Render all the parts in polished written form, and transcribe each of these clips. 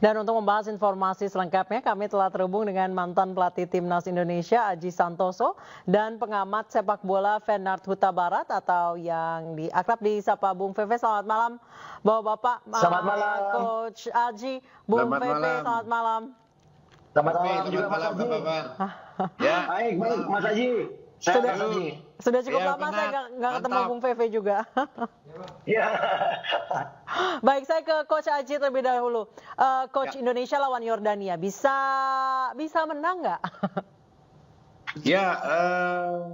Dan untuk membahas informasi selengkapnya, kami telah terhubung dengan mantan pelatih Timnas Indonesia Aji Santoso dan pengamat sepak bola Fernand Huta Barat atau yang akrab disapa Bung Feve. Selamat malam, Bapak. Selamat malam, Coach Aji, Bung Feve. Selamat malam. Selamat malam juga Mas Aji. Ya, baik, Mas Aji. Sudah cukup lama saya nggak ketemu Bung Feve juga. Ya. Baik, saya ke Coach Aji terlebih dahulu. Coach, Indonesia lawan Yordania bisa menang nggak? Ya,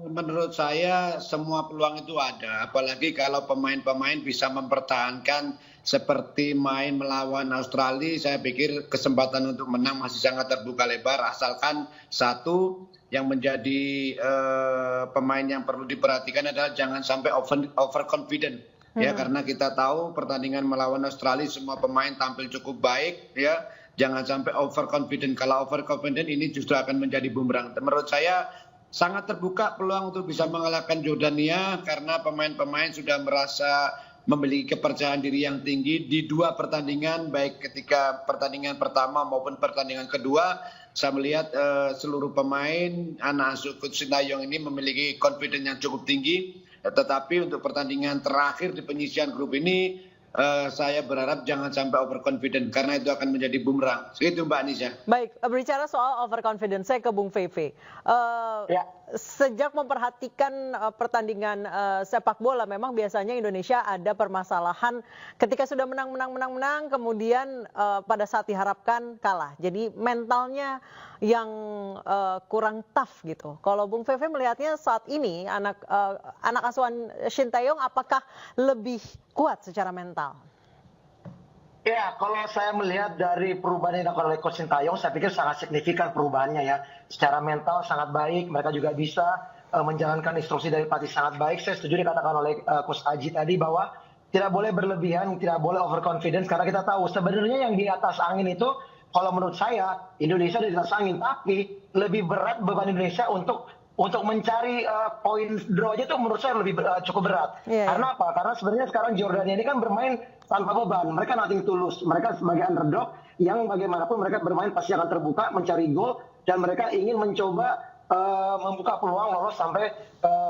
menurut saya semua peluang itu ada. Apalagi kalau pemain-pemain bisa mempertahankan seperti main melawan Australia, saya pikir kesempatan untuk menang masih sangat terbuka lebar. Asalkan satu yang menjadi pemain yang perlu diperhatikan adalah jangan sampai overconfident. Ya, karena kita tahu pertandingan melawan Australia semua pemain tampil cukup baik, ya. Jangan sampai overconfident. Kalau overconfident ini justru akan menjadi bumerang. Menurut saya sangat terbuka peluang untuk bisa mengalahkan Jordania karena pemain-pemain sudah merasa memiliki kepercayaan diri yang tinggi di dua pertandingan, baik ketika pertandingan pertama maupun pertandingan kedua. Saya melihat seluruh pemain anak asuh Coach Sintayong ini memiliki confidence yang cukup tinggi. Tetapi untuk pertandingan terakhir di penyisian grup ini, saya berharap jangan sampai overconfident karena itu akan menjadi bumerang. Segitu Mbak Anisha. Baik, berbicara soal overconfident, saya ke Bung Feve. Sejak memperhatikan pertandingan sepak bola, memang biasanya Indonesia ada permasalahan ketika sudah menang, kemudian pada saat diharapkan kalah. Jadi mentalnya yang kurang tough gitu. Kalau Bung Feve melihatnya saat ini anak asuhan Sintayong apakah lebih kuat secara mental? Ya, kalau saya melihat dari perubahan yang dilakukan oleh Coach Sintayong, saya pikir sangat signifikan perubahannya ya. Secara mental sangat baik, mereka juga bisa menjalankan instruksi dari pelatih sangat baik. Saya setuju dikatakan oleh Coach Aji tadi bahwa tidak boleh berlebihan, tidak boleh overconfidence karena kita tahu sebenarnya yang di atas angin itu, kalau menurut saya Indonesia di atas angin, tapi lebih berat beban Indonesia untuk mencari poin draw-nya itu menurut saya lebih cukup berat. Karena apa? Karena sebenarnya sekarang Jordania ini kan bermain tanpa beban. Mereka nothing tulus. Mereka sebagai underdog yang bagaimanapun mereka bermain pasti akan terbuka, mencari gol, dan mereka ingin mencoba membuka peluang lolos sampai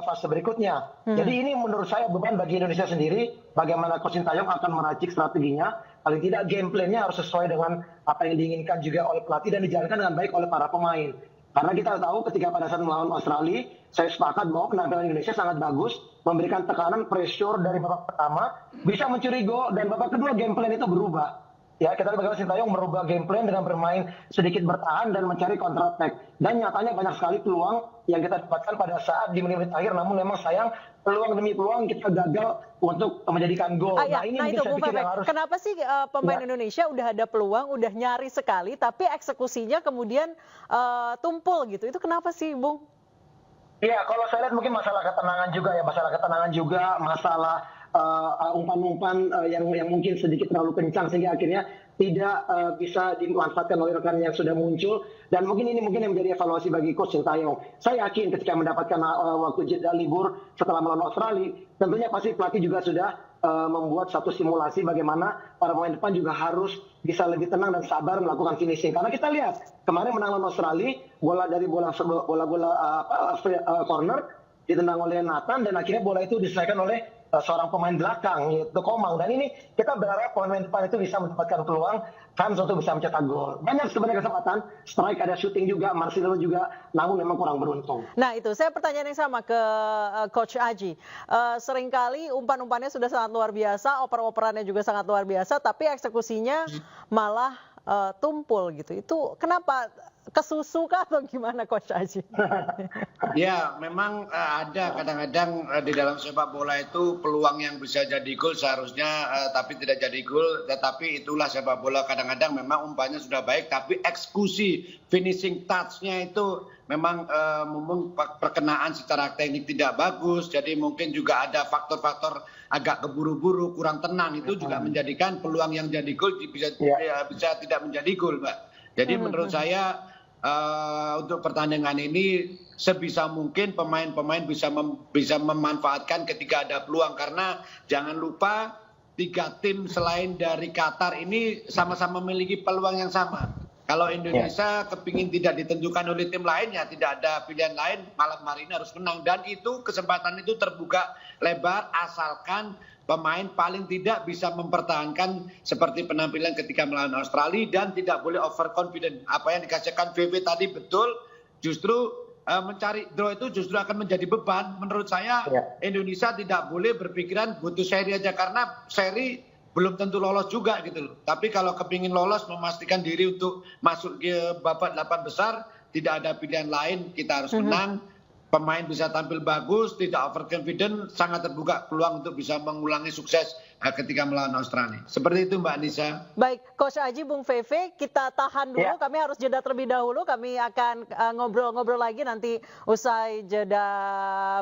fase berikutnya. Jadi ini menurut saya beban bagi Indonesia sendiri. Bagaimana Coach Sintayong akan meracik strateginya. Paling tidak game plan-nya harus sesuai dengan apa yang diinginkan juga oleh pelatih dan dijalankan dengan baik oleh para pemain. Karena kita tahu ketika pada saat melawan Australia, saya sepakat bahwa penampilan Indonesia sangat bagus, memberikan tekanan pressure dari babak pertama, bisa mencuri gol, dan babak kedua game plan itu berubah. Ya, kita lihat bagaimana Sintayong merubah game plan dengan bermain sedikit bertahan dan mencari counter attack. Dan nyatanya banyak sekali peluang yang kita dapatkan pada saat di menit-menit akhir, namun memang sayang peluang demi peluang kita gagal untuk menjadikan gol. Itu Bung Feve, kenapa sih pemain Indonesia udah ada peluang, udah nyari sekali, tapi eksekusinya kemudian tumpul gitu? Itu kenapa sih, Bung? Iya, kalau saya lihat mungkin masalah ketenangan juga, masalah umpan-umpan yang mungkin sedikit terlalu kencang sehingga akhirnya tidak bisa dimanfaatkan oleh rekan yang sudah muncul, dan mungkin ini yang menjadi evaluasi bagi Coach Sintayong. Saya yakin ketika mendapatkan waktu jeda libur setelah melawan Australia, tentunya pasti pelatih juga sudah membuat satu simulasi bagaimana para pemain depan juga harus bisa lebih tenang dan sabar melakukan finishing. Karena kita lihat kemarin menang lawan Australia, bola corner ditendang oleh Nathan dan akhirnya bola itu diselesaikan oleh seorang pemain belakang yaitu Komang, dan ini kita berharap pemain depan itu bisa mendapatkan peluang kans untuk bisa mencetak gol. Banyak sebenarnya kesempatan, strike ada shooting juga, Marcelo juga, namun memang kurang beruntung. Nah itu, saya pertanyaan yang sama ke Coach Aji. Seringkali umpan-umpannya sudah sangat luar biasa, oper-operannya juga sangat luar biasa, tapi eksekusinya malah tumpul gitu. Itu kenapa? Kesusu kah atau gimana Coach Aji? Ya, memang ada kadang-kadang di dalam sepak bola itu peluang yang bisa jadi gol seharusnya tapi tidak jadi gol. Tetapi itulah sepak bola, kadang-kadang memang umpannya sudah baik tapi eksekusi finishing touch-nya itu memang perkenaan secara teknik tidak bagus. Jadi mungkin juga ada faktor-faktor agak keburu-buru, kurang tenang, itu juga menjadikan peluang yang jadi gol bisa tidak menjadi gol, Mbak. Jadi menurut saya untuk pertandingan ini sebisa mungkin pemain-pemain bisa memanfaatkan ketika ada peluang, karena jangan lupa 3 tim selain dari Qatar ini sama-sama memiliki peluang yang sama. Kalau Indonesia kepingin tidak ditentukan oleh tim lain, ya tidak ada pilihan lain, malam hari ini harus menang. Dan itu kesempatan itu terbuka lebar asalkan pemain paling tidak bisa mempertahankan seperti penampilan ketika melawan Australia dan tidak boleh overconfident. Apa yang dikatakan VV tadi betul, justru mencari draw itu justru akan menjadi beban. Menurut saya Indonesia tidak boleh berpikiran butuh seri aja karena seri belum tentu lolos juga gitu loh. Tapi kalau kepingin lolos memastikan diri untuk masuk ke babak 8 besar tidak ada pilihan lain, kita harus menang. Pemain bisa tampil bagus, tidak overconfident, sangat terbuka peluang untuk bisa mengulangi sukses ketika melawan Australia. Seperti itu Mbak Nisa. Baik, Coach Aji, Bung VV, kita tahan dulu. Kami harus jeda terlebih dahulu. Kami akan ngobrol-ngobrol lagi nanti usai jeda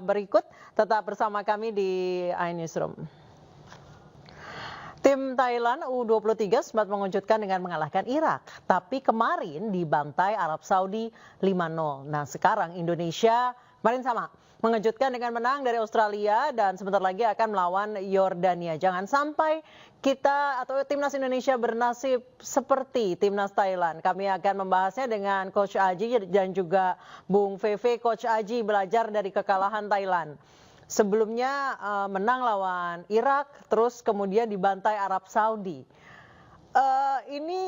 berikut. Tetap bersama kami di iNewsroom. Tim Thailand U23 sempat mengejutkan dengan mengalahkan Irak, tapi kemarin dibantai Arab Saudi 5-0. Nah, sekarang Indonesia kemarin sama mengejutkan dengan menang dari Australia dan sebentar lagi akan melawan Yordania. Jangan sampai kita atau timnas Indonesia bernasib seperti timnas Thailand. Kami akan membahasnya dengan Coach Aji dan juga Bung VV. Coach Aji belajar dari kekalahan Thailand. Sebelumnya menang lawan Irak, terus kemudian dibantai Arab Saudi. Ini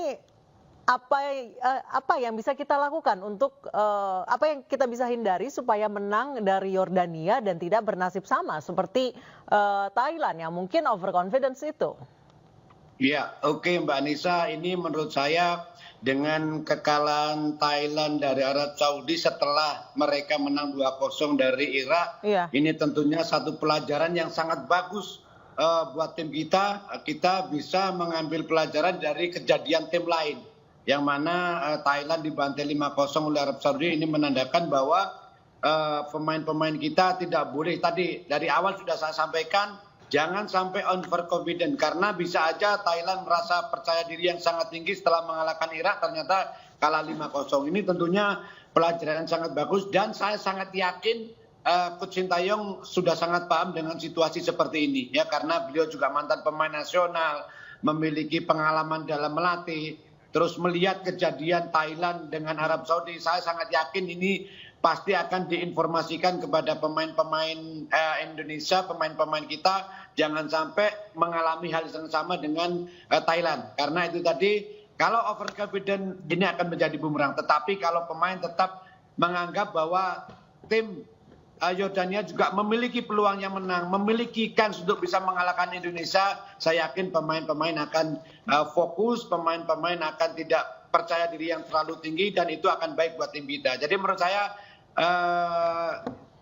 apa yang bisa kita lakukan untuk apa yang kita bisa hindari supaya menang dari Yordania dan tidak bernasib sama seperti Thailand yang mungkin overconfidence itu? Ya, oke Mbak Nisa, ini menurut saya dengan kekalahan Thailand dari Arab Saudi setelah mereka menang 2-0 dari Irak, ini tentunya satu pelajaran yang sangat bagus buat tim kita. Kita bisa mengambil pelajaran dari kejadian tim lain, yang mana Thailand dibantai 5-0 oleh Arab Saudi. Ini menandakan bahwa pemain-pemain kita tidak boleh, tadi dari awal sudah saya sampaikan, jangan sampai overconfident karena bisa aja Thailand merasa percaya diri yang sangat tinggi setelah mengalahkan Irak ternyata kalah 5-0. Ini tentunya pelajaran sangat bagus dan saya sangat yakin Coach Sintayong sudah sangat paham dengan situasi seperti ini ya, karena beliau juga mantan pemain nasional, memiliki pengalaman dalam melatih, terus melihat kejadian Thailand dengan Arab Saudi. Saya sangat yakin ini pasti akan diinformasikan kepada pemain-pemain Indonesia, pemain-pemain kita, jangan sampai mengalami hal yang sama dengan Thailand. Karena itu tadi, kalau overconfident ini akan menjadi bumerang. Tetapi kalau pemain tetap menganggap bahwa tim Yordania juga memiliki peluang yang menang, memiliki kans untuk bisa mengalahkan Indonesia, saya yakin pemain-pemain akan fokus, pemain-pemain akan tidak percaya diri yang terlalu tinggi dan itu akan baik buat tim kita. Jadi menurut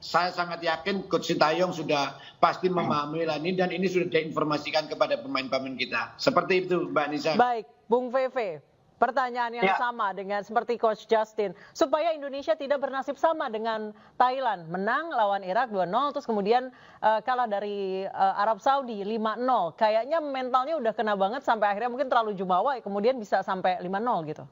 saya sangat yakin Coach Sintayong sudah pasti memahami hal ini dan ini sudah diinformasikan kepada pemain-pemain kita. Seperti itu Mbak Nisa. Baik, Bung VV. Pertanyaan yang sama dengan seperti Coach Justin. Supaya Indonesia tidak bernasib sama dengan Thailand. Menang lawan Irak 2-0, terus kemudian kalah dari Arab Saudi 5-0. Kayaknya mentalnya udah kena banget sampai akhirnya mungkin terlalu jumawa, kemudian bisa sampai 5-0 gitu.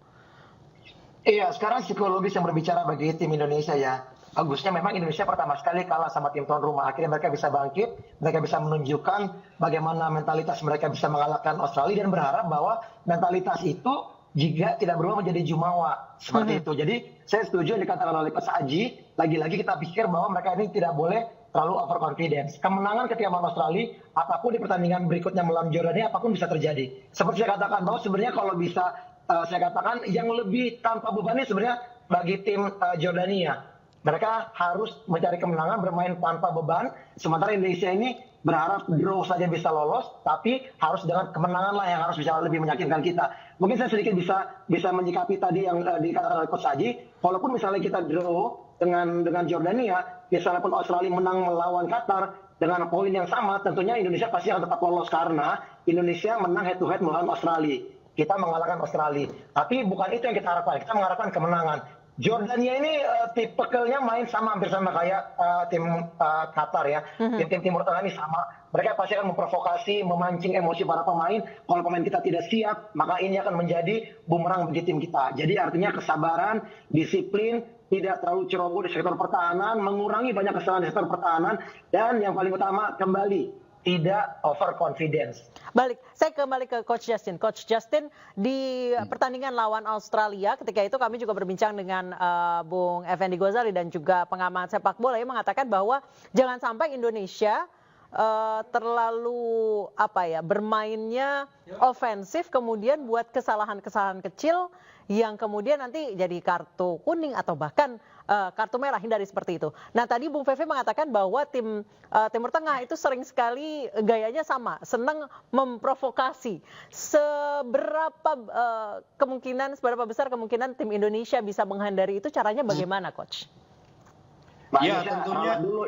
Iya, sekarang psikologis yang berbicara bagi tim Indonesia ya. Bagusnya memang Indonesia pertama sekali kalah sama tim tuan rumah. Akhirnya mereka bisa bangkit, mereka bisa menunjukkan bagaimana mentalitas mereka bisa mengalahkan Australia dan berharap bahwa mentalitas itu jika tidak berubah menjadi jumawa seperti itu. Jadi saya setuju yang dikatakan oleh Coach Aji, lagi-lagi kita pikir bahwa mereka ini tidak boleh terlalu overconfidence. Kemenangan ketika melawan Australia, apapun di pertandingan berikutnya melawan Jordania, apapun bisa terjadi. Seperti saya katakan bahwa sebenarnya kalau bisa saya katakan yang lebih tanpa beban ini sebenarnya bagi tim Jordania. Mereka harus mencari kemenangan, bermain tanpa beban. Sementara Indonesia ini berharap draw saja bisa lolos, tapi harus dengan kemenangan lah yang harus bisa lebih meyakinkan kita. Mungkin saya sedikit bisa menyikapi tadi yang dikatakan oleh Coach Aji. Walaupun misalnya kita draw dengan Jordania, misalnya pun Australia menang melawan Qatar dengan poin yang sama, tentunya Indonesia pasti akan tetap lolos karena Indonesia menang head to head melawan Australia. Kita mengalahkan Australia. Tapi bukan itu yang kita harapkan. Kita mengharapkan kemenangan. Jordania ini tipikalnya main hampir sama kayak tim Qatar ya. Tim Timur Tengah ini sama. Mereka pasti akan memprovokasi, memancing emosi para pemain. Kalau pemain kita tidak siap, maka ini akan menjadi bumerang bagi tim kita. Jadi artinya kesabaran, disiplin, tidak terlalu ceroboh di sektor pertahanan, mengurangi banyak kesalahan di sektor pertahanan, dan yang paling utama kembali tidak overconfidence. Balik, saya kembali ke Coach Justin. Coach Justin, di pertandingan lawan Australia, ketika itu kami juga berbincang dengan Bung Effendi Ghazali dan juga pengamat sepak bola yang mengatakan bahwa jangan sampai Indonesia terlalu bermainnya ofensif, kemudian buat kesalahan-kesalahan kecil yang kemudian nanti jadi kartu kuning atau bahkan kartu merah, hindari seperti itu. Nah tadi Bung Feve mengatakan bahwa tim Timur Tengah itu sering sekali gayanya sama, senang memprovokasi. Seberapa besar kemungkinan tim Indonesia bisa menghindari itu? Caranya bagaimana, Coach? Ya tentunya dulu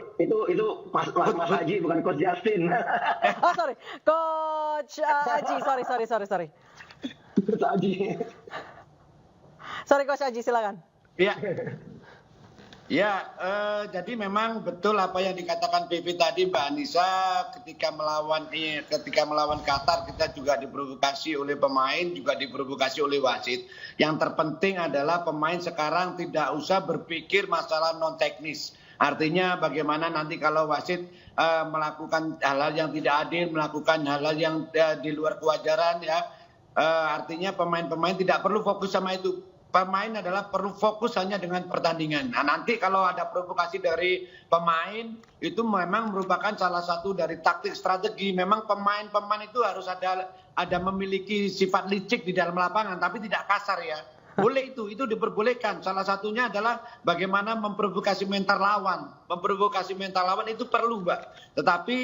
itu Mas Haji, bukan Coach Justin. Oh sorry, Coach Haji, sorry. Coach Haji. Sorry Coach Haji, silakan. Ya, jadi memang betul apa yang dikatakan Vivi tadi, Mbak Anissa, ketika melawan Qatar kita juga diprovokasi oleh pemain, juga diprovokasi oleh wasit. Yang terpenting adalah pemain sekarang tidak usah berpikir masalah non teknis. Artinya bagaimana nanti kalau wasit melakukan hal-hal yang tidak adil, melakukan hal-hal yang di luar kewajaran, ya. Artinya pemain-pemain tidak perlu fokus sama itu. Pemain adalah perlu fokus hanya dengan pertandingan. Nah nanti kalau ada provokasi dari pemain, itu memang merupakan salah satu dari taktik strategi. Memang pemain-pemain itu harus ada memiliki sifat licik di dalam lapangan, tapi tidak kasar ya. Boleh itu diperbolehkan. Salah satunya adalah bagaimana memprovokasi mental lawan. Memprovokasi mental lawan itu perlu, Mbak. Tetapi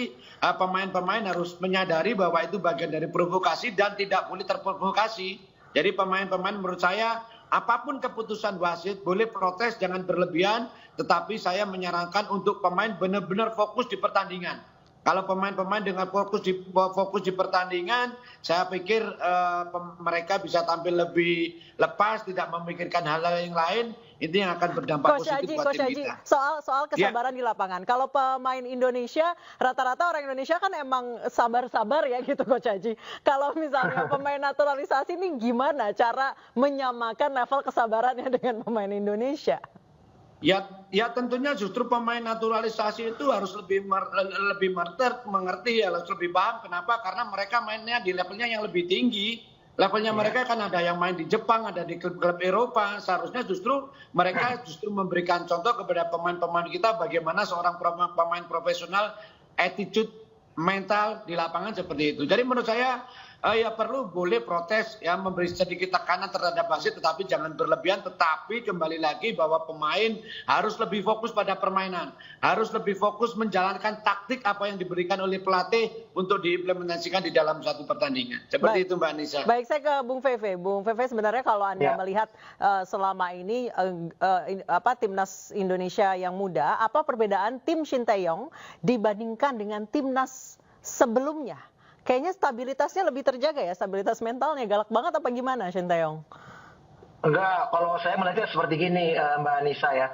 pemain-pemain harus menyadari bahwa itu bagian dari provokasi dan tidak boleh terprovokasi. Jadi pemain-pemain menurut saya, apapun keputusan wasit, boleh protes, jangan berlebihan. Tetapi saya menyarankan untuk pemain benar-benar fokus di pertandingan. Kalau pemain-pemain dengan fokus di pertandingan, saya pikir mereka bisa tampil lebih lepas, tidak memikirkan hal-hal yang lain. Itu yang akan berdampak positif buat tim kita. Soal kesabaran di lapangan. Kalau pemain Indonesia, rata-rata orang Indonesia kan emang sabar-sabar ya gitu Coach Haji. Kalau misalnya pemain naturalisasi ini gimana cara menyamakan level kesabarannya dengan pemain Indonesia? Ya tentunya justru pemain naturalisasi itu harus lebih mengerti, harus lebih paham. Kenapa? Karena mereka mainnya di levelnya yang lebih tinggi. Levelnya mereka kan ada yang main di Jepang, ada di klub-klub Eropa. Seharusnya justru mereka memberikan contoh kepada pemain-pemain kita bagaimana seorang pemain profesional, attitude mental di lapangan seperti itu. Jadi menurut saya ya boleh protes, ya memberi sedikit tekanan terhadap wasit, tetapi jangan berlebihan. Tetapi kembali lagi bahwa pemain harus lebih fokus pada permainan, harus lebih fokus menjalankan taktik apa yang diberikan oleh pelatih untuk diimplementasikan di dalam satu pertandingan. Seperti itu Mbak Anissa. Baik, saya ke Bung Feve. Bung Feve, sebenarnya kalau Anda melihat selama ini timnas Indonesia yang muda, apa perbedaan tim Shin Tae-yong dibandingkan dengan timnas sebelumnya? Kayaknya stabilitasnya lebih terjaga ya, stabilitas mentalnya. Galak banget apa gimana Shin Tae-yong? Enggak, kalau saya melihatnya seperti gini Mbak Anissa ya.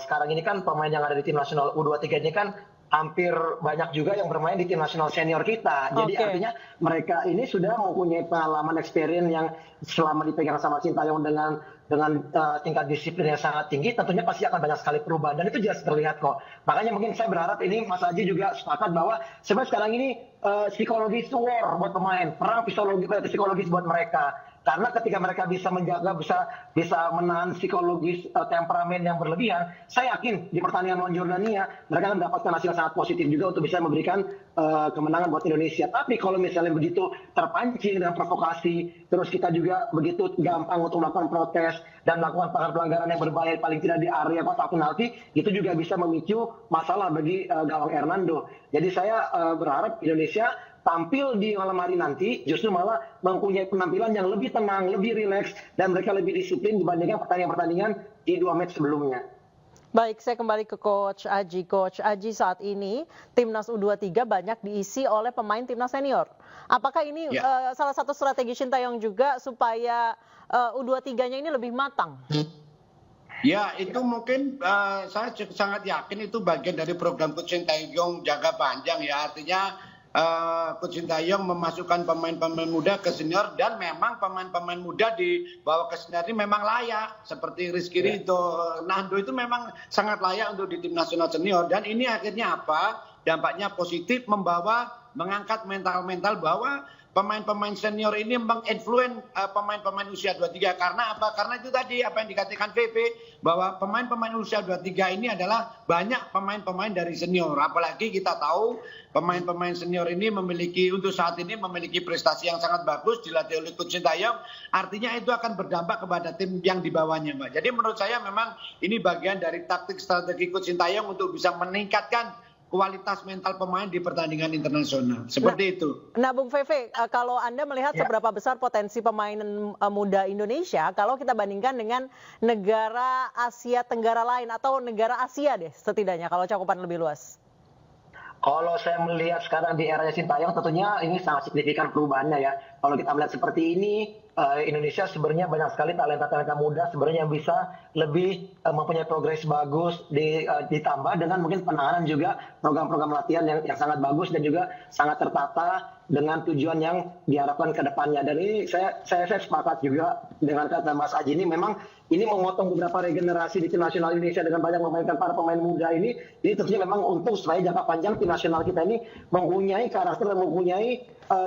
Sekarang ini kan pemain yang ada di tim nasional U23 ini kan hampir banyak juga yang bermain di tim nasional senior kita. Jadi artinya mereka ini sudah mempunyai pengalaman experience yang selama dipegang sama Shin Tae-yong dengan tingkat disiplin yang sangat tinggi, tentunya pasti akan banyak sekali perubahan dan itu jelas terlihat kok. Makanya mungkin saya berharap ini Mas Haji juga sepakat bahwa sebenarnya sekarang ini psikologis war buat pemain, perang psikologis buat mereka. Karena ketika mereka bisa menjaga, bisa menahan psikologis temperamen yang berlebihan, saya yakin di pertandingan lawan Jordania mereka akan mendapatkan hasil sangat positif juga untuk bisa memberikan kemenangan buat Indonesia. Tapi kalau misalnya begitu terpancing dengan provokasi, terus kita juga begitu gampang untuk melakukan protes dan melakukan pelanggaran yang berbahaya paling tidak di area kotak penalti, itu juga bisa memicu masalah bagi gawang Hernando. Jadi saya berharap Indonesia tampil di malam hari nanti justru malah mempunyai penampilan yang lebih tenang, lebih rileks, dan mereka lebih disiplin dibandingkan pertandingan-pertandingan di 2 match sebelumnya. Baik, saya kembali ke Coach Aji. Coach Aji, saat ini timnas U23 banyak diisi oleh pemain timnas senior. Apakah ini salah satu strategi Shin Tae-yong juga supaya U23-nya ini lebih matang? Ya, itu mungkin saya sangat yakin itu bagian dari program Coach Shin Tae-yong jangka panjang ya. Artinya Coach Shin Tae-yong memasukkan pemain-pemain muda ke senior dan memang pemain-pemain muda dibawa ke senior ini memang layak seperti Rizky Ridho, Nando itu memang sangat layak untuk di tim nasional senior dan ini akhirnya apa? Dampaknya positif membawa mengangkat mental-mental bahwa pemain-pemain senior ini menginfluen pemain-pemain usia 23. Karena apa? Karena itu tadi apa yang dikatakan VV, bahwa pemain-pemain usia 23 ini adalah banyak pemain-pemain dari senior. Apalagi kita tahu pemain-pemain senior ini untuk saat ini memiliki prestasi yang sangat bagus, dilatih oleh Coach Sintayong. Artinya itu akan berdampak kepada tim yang di bawahnya, Mbak. Jadi menurut saya memang ini bagian dari taktik strategi Coach Sintayong untuk bisa meningkatkan kualitas mental pemain di pertandingan internasional. Seperti itu. Nah, Bung Feve, kalau Anda melihat seberapa besar potensi pemain muda Indonesia kalau kita bandingkan dengan negara Asia Tenggara lain atau negara Asia deh setidaknya kalau cakupan lebih luas? Kalau saya melihat sekarang di eranya Sintayong, tentunya ini sangat signifikan perubahannya ya. Kalau kita melihat seperti ini, Indonesia sebenarnya banyak sekali talenta-talenta muda sebenarnya yang bisa lebih mempunyai progres bagus, ditambah dengan mungkin penanganan juga program-program latihan yang sangat bagus dan juga sangat tertata dengan tujuan yang diharapkan ke depannya. Dan ini saya sepakat juga dengan kata Mas Aji, ini memang ini memotong beberapa regenerasi di tim nasional Indonesia dengan banyak memainkan para pemain muda ini tentunya memang untuk supaya jangka panjang tim nasional kita ini mempunyai karakter dan mempunyai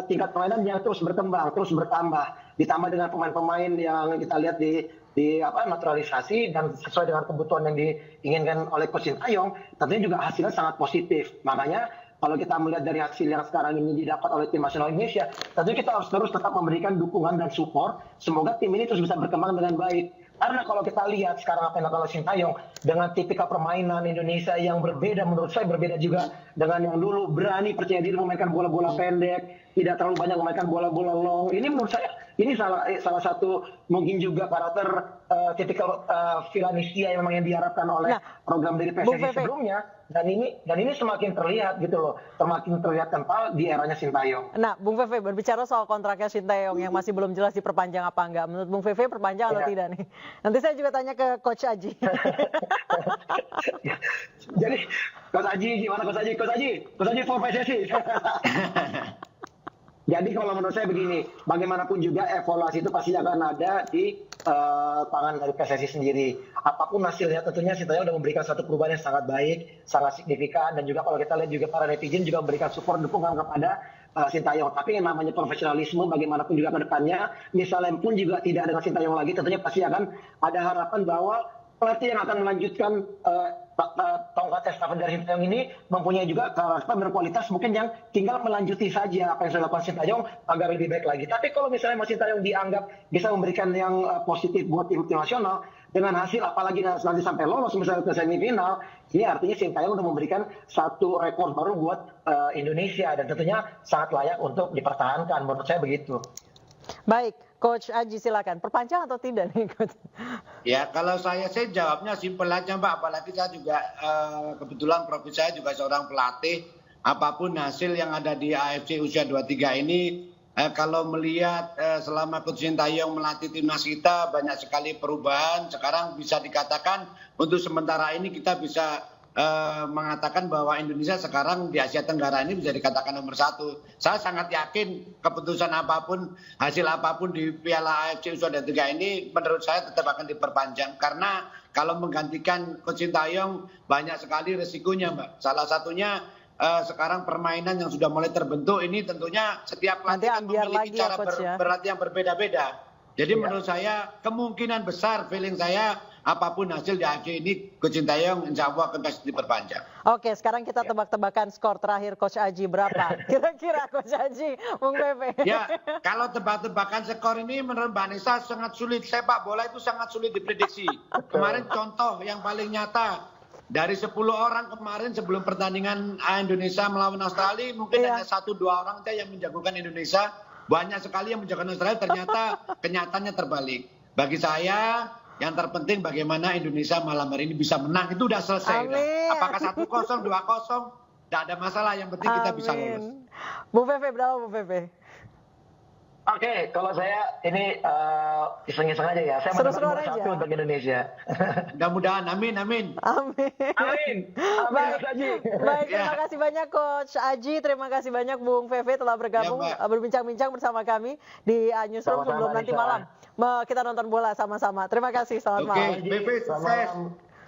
tingkat permainan yang terus berkembang, terus bertambah, ditambah dengan pemain-pemain yang kita lihat di naturalisasi dan sesuai dengan kebutuhan yang diinginkan oleh Coach Sintayong, tentunya juga hasilnya sangat positif. Makanya kalau kita melihat dari hasil yang sekarang ini didapat oleh tim nasional Indonesia, tentunya kita harus terus tetap memberikan dukungan dan support. Semoga tim ini terus bisa berkembang dengan baik. Karena kalau kita lihat sekarang apa yang dilakukan oleh Sintayong dengan tipikal permainan Indonesia yang berbeda, menurut saya berbeda juga dengan yang dulu, berani percaya diri memainkan bola-bola pendek, tidak terlalu banyak memainkan bola-bola long. Ini menurut saya ini salah satu mungkin juga karakter tipikal Villanueva yang memang yang diharapkan oleh program dari PSSI sebelumnya. Dan ini semakin terlihat gitu loh, semakin terlihat kental di eranya Sintayong. Nah, Bung Feve, berbicara soal kontraknya Sintayong yang masih belum jelas diperpanjang apa enggak, menurut Bung Feve perpanjang atau tidak nih? Nanti saya juga tanya ke Coach Aji. Jadi Coach Aji gimana Coach Aji? Coach Aji for PSSI. Jadi kalau menurut saya begini, bagaimanapun juga evaluasi itu pasti akan ada di tangan dari PSSI sendiri. Apapun hasilnya tentunya Sintayong sudah memberikan satu perubahan yang sangat baik, sangat signifikan, dan juga kalau kita lihat juga para netizen juga memberikan support dukungan kepada Sintayong. Tapi yang namanya profesionalisme bagaimanapun juga ke depannya, misalnya pun juga tidak dengan Sintayong lagi, tentunya pasti akan ada harapan bahwa pelatih yang akan melanjutkan tongkat estafet dari Sintayong ini mempunyai juga karakter berkualitas mungkin yang tinggal melanjuti saja apa yang sudah dilakukan Sintayong agar lebih baik lagi. Tapi kalau misalnya Mas Sintayong dianggap bisa memberikan yang positif buat tim nasional dengan hasil apalagi nanti sampai lolos misalnya ke semifinal, ini artinya Sintayong sudah memberikan satu rekor baru buat Indonesia dan tentunya sangat layak untuk dipertahankan. Menurut saya begitu. Baik, Coach Aji silakan. Perpanjang atau tidak nih, Coach? Ya, kalau saya jawabnya simpel aja, Mbak. Apalagi saya juga kebetulan profesi saya juga seorang pelatih. Apapun hasil yang ada di AFC usia 23 ini, kalau melihat selama Coach Sintayong melatih timnas kita banyak sekali perubahan. Sekarang bisa dikatakan untuk sementara ini kita bisa mengatakan bahwa Indonesia sekarang di Asia Tenggara ini bisa dikatakan nomor 1. Saya sangat yakin keputusan apapun, hasil apapun di Piala AFC U23 ini menurut saya tetap akan diperpanjang. Karena kalau menggantikan Coach Sintayong banyak sekali resikonya, Mbak. Salah satunya sekarang permainan yang sudah mulai terbentuk ini tentunya setiap pelatih kan memiliki cara berlatih yang berbeda-beda. Jadi menurut saya kemungkinan besar feeling saya apapun hasil di AFC ini Coach Sintayong insya Allah akan kasih diperpanjang. Oke, sekarang kita tebak-tebakan skor terakhir Coach Aji berapa? Kira-kira Coach Aji, Bung Pepe. Ya, kalau tebak-tebakan skor ini menurut Mbak Nisa sangat sulit. Sepak bola itu sangat sulit diprediksi. Kemarin contoh yang paling nyata, dari 10 orang kemarin sebelum pertandingan Indonesia melawan Australia, mungkin hanya 1-2 orang saja yang menjagokan Indonesia. Banyak sekali yang menjagokan Australia, ternyata kenyataannya terbalik. Bagi saya, yang terpenting bagaimana Indonesia malam hari ini bisa menang, itu udah selesai. Udah. Apakah 1-0, 2-0, tidak ada masalah. Yang penting kita bisa lolos. Bu Pepe, berapa Bu Pepe? Oke, kalau saya ini iseng-iseng aja ya. Saya mendapat nomor 1 untuk Indonesia. Mudah-mudahan, amin. Amin. Baik, terima kasih banyak Coach Aji, terima kasih banyak Bung Pepe telah bergabung, berbincang-bincang bersama kami di Newsroom sebelum nanti malam. Kita nonton bola sama-sama. Terima kasih, selamat malam. Oke, Pepe sukses.